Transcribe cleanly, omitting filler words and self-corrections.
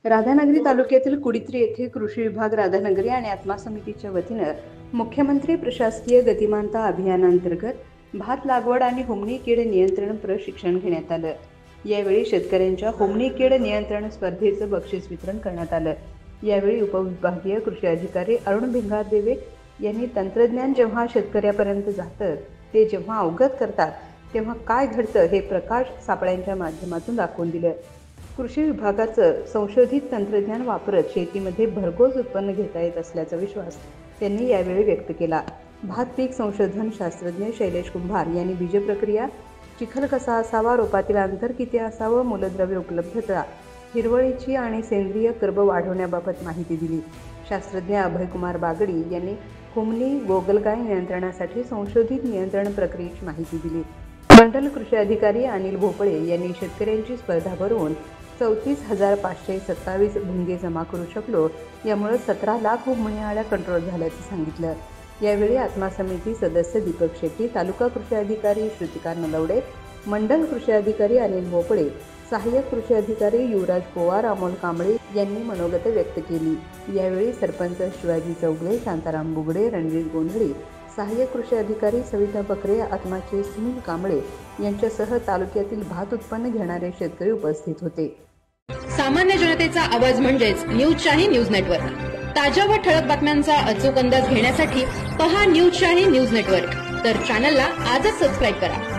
राधानगरी तालुक्यातील कुडित्री येथे कृषी विभाग राधानगरी आणि आत्मा समितीच्या वतीनं मुख्यमंत्री प्रशासकीय गतिमानता अभियानांतर्गत भात लागवड आणि होमणी कीड नियंत्रण प्रशिक्षण घेण्यात आलं। यावेळी शेतकऱ्यांच्या होमणी कीड नियंत्रण स्पर्धेचं बक्षीस वितरण करण्यात आलं। यावेळी उपविभागीय कृषी अधिकारी अरुण भिंगारदेवे यांनी तंत्रज्ञान जेव्हा शेतकऱ्यापर्यंत जातं ते जेव्हा अवगत करतात तेव्हा काय घडतं हे प्रकाश सापळ्यांच्या माध्यमातून दाखवून दिलं। कृषी विभागाचं संशोधित तंत्रज्ञान वापरत शेतीमध्ये भरघोस उत्पन्न घेता येत असल्याचा विश्वास त्यांनी यावेळी व्यक्त केला। भात पीक संशोधन शास्त्रज्ञ शैलेश कुंभार यांनी बीज प्रक्रिया, चिखल कसा असावा, रोपातील अंतर किती असावं, मूलद्रव्य उपलब्धता, हिरवळीची आणि सेंद्रिय कर्ब वाढवण्याबाबत माहिती दिली। शास्त्रज्ञ अभयकुमार बागडी यांनी होमणी गोगलगाय नियंत्रणासाठी संशोधित नियंत्रण प्रक्रियेची माहिती दिली। मंडल कृषी अधिकारी अनिल भोपळे यांनी शेतकऱ्यांची स्पर्धा भरवून 34,527 भुंगे जमा करू शकलो, यामुळे 17 लाख होमणी अळ्या कंट्रोल झाल्याचं सांगितलं। यावेळी आत्मा समिती सदस्य दीपक शेट्टी, तालुका कृषी अधिकारी श्रुतिका नलवडे, मंडल कृषी अधिकारी अनिल भोपळे, सहाय्यक कृषी अधिकारी युवराज पवार, अमोल कांबळे यांनी मनोगत व्यक्त केली। यावेळी सरपंच शिवाजी चौगले, शांताराम बुगडे, रणवीर गोंधळी, सहाय्यक कृषी अधिकारी सविता बकरे, आत्माचे सुनील कांबळे यांच्यासह तालुक्यातील भात उत्पन्न घेणारे शेतकरी उपस्थित होते। सामान्य जनतेचा आवाज म्हणजेच न्यूज शाही न्यूज नेटवर्क। ताज्या व ठळक बातम्यांचा अचूक अंदाज घेण्यासाठी पहा न्यूज शाही न्यूज नेटवर्क। तर चॅनलला आजच सबस्क्राईब करा।